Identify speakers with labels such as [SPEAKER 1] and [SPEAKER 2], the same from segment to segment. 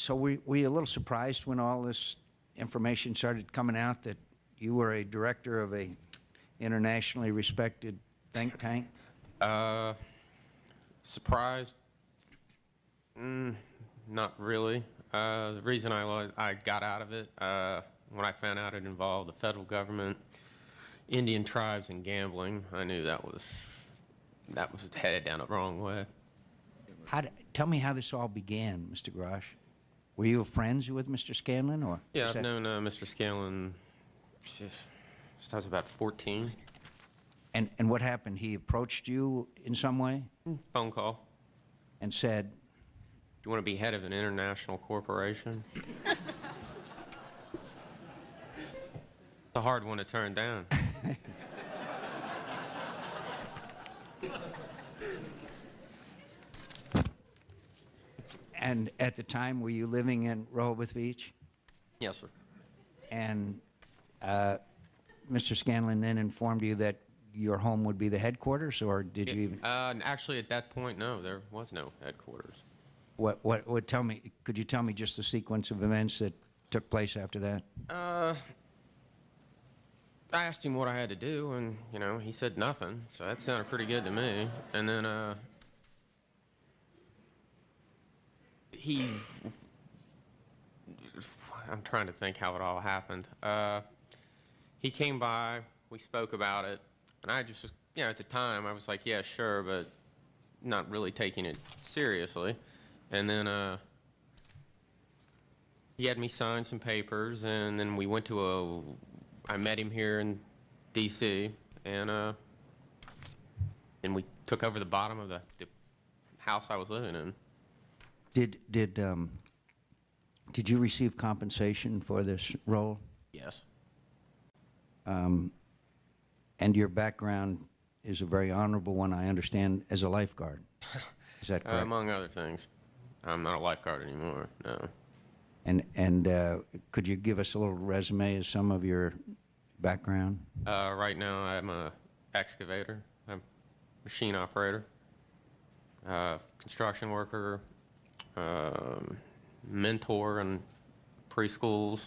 [SPEAKER 1] So were you a little surprised when all this information started coming out that you were a director of a internationally respected think tank?
[SPEAKER 2] Surprised? Not really. The reason I got out of it, when I found out it involved the federal government, Indian tribes, and gambling, I knew that was headed down the wrong way.
[SPEAKER 1] Tell me how this all began, Mr. Grosh. Were you friends with Mr. Scanlon, or?
[SPEAKER 2] Yeah, I've known Mr. Scanlon since I was about 14.
[SPEAKER 1] And what happened? He approached you in some way?
[SPEAKER 2] Phone call.
[SPEAKER 1] And said,
[SPEAKER 2] "Do you want to be head of an international corporation?" It's a hard one to turn down.
[SPEAKER 1] And at the time, were you living in Rehoboth Beach?
[SPEAKER 2] Yes, sir.
[SPEAKER 1] And Mr. Scanlon then informed you that your home would be the headquarters, or did you even?
[SPEAKER 2] Actually, at that point, no, there was no headquarters.
[SPEAKER 1] Tell me, could you tell me just the sequence of events that took place after that?
[SPEAKER 2] I asked him what I had to do, and, you know, he said nothing, so that sounded pretty good to me. And then, I'm trying to think how it all happened. He came by, we spoke about it, and I just, you know, at the time, I was like, yeah, sure, but not really taking it seriously. And then he had me sign some papers, and then we went to I met him here in D.C., and we took over the bottom of the house I was living in.
[SPEAKER 1] Did you receive compensation for this role?
[SPEAKER 2] Yes.
[SPEAKER 1] And your background is a very honorable one, I understand, as a lifeguard. Is that correct?
[SPEAKER 2] Among other things. I'm not a lifeguard anymore, no.
[SPEAKER 1] And could you give us a little resume of some of your background?
[SPEAKER 2] Right now, I'm a excavator. I'm a machine operator, construction worker, mentor in preschools,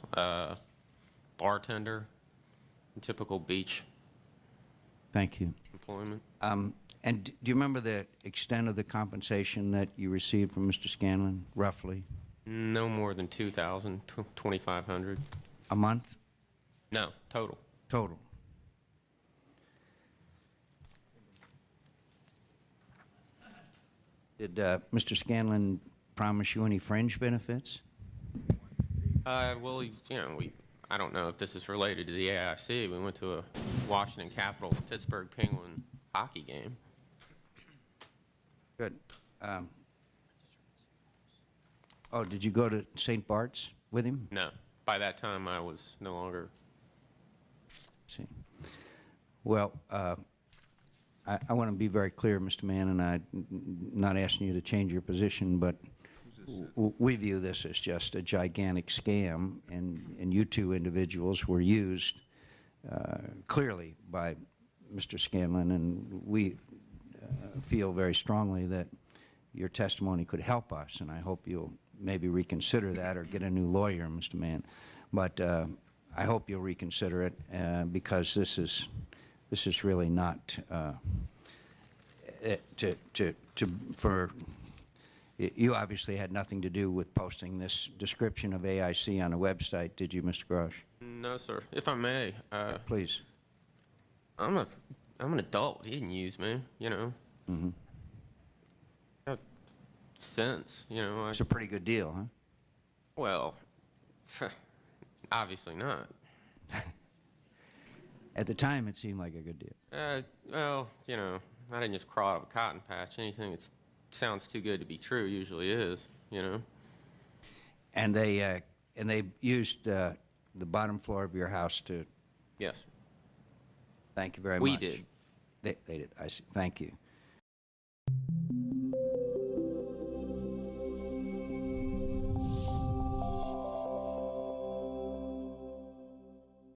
[SPEAKER 2] bartender, typical beach.
[SPEAKER 1] Thank you.
[SPEAKER 2] Employment.
[SPEAKER 1] And do you remember the extent of the compensation that you received from Mr. Scanlon, roughly?
[SPEAKER 2] No more than $2,000, $2,500.
[SPEAKER 1] A month?
[SPEAKER 2] No, total.
[SPEAKER 1] Total. Did Mr. Scanlon promise you any fringe benefits?
[SPEAKER 2] Well, you know, I don't know if this is related to the AIC. We went to a Washington Capitals Pittsburgh Penguin hockey game.
[SPEAKER 1] Good. Oh, did you go to St. Bart's with him?
[SPEAKER 2] No. By that time, I was no longer.
[SPEAKER 1] See. Well, I want to be very clear, Mr. Mann, and I'm not asking you to change your position, but we view this as just a gigantic scam, and you two individuals were used clearly by Mr. Scanlon, and we feel very strongly that your testimony could help us, and I hope you'll maybe reconsider that or get a new lawyer, Mr. Mann. But I hope you'll reconsider it because this is really not you obviously had nothing to do with posting this description of AIC on a website, did you, Mr. Grosh?
[SPEAKER 2] No, sir. If I may.
[SPEAKER 1] Please.
[SPEAKER 2] I'm an adult. He didn't use me, you know.
[SPEAKER 1] Mm-hmm.
[SPEAKER 2] Got sense, you know.
[SPEAKER 1] It's a pretty good deal, huh?
[SPEAKER 2] Well, obviously not.
[SPEAKER 1] At the time, it seemed like a good deal.
[SPEAKER 2] Well, you know, I didn't just crawl out of a cotton patch. Anything that sounds too good to be true usually is, you know.
[SPEAKER 1] And they used the bottom floor of your house to.
[SPEAKER 2] Yes.
[SPEAKER 1] Thank you very much.
[SPEAKER 2] We did.
[SPEAKER 1] They did. I see. Thank you.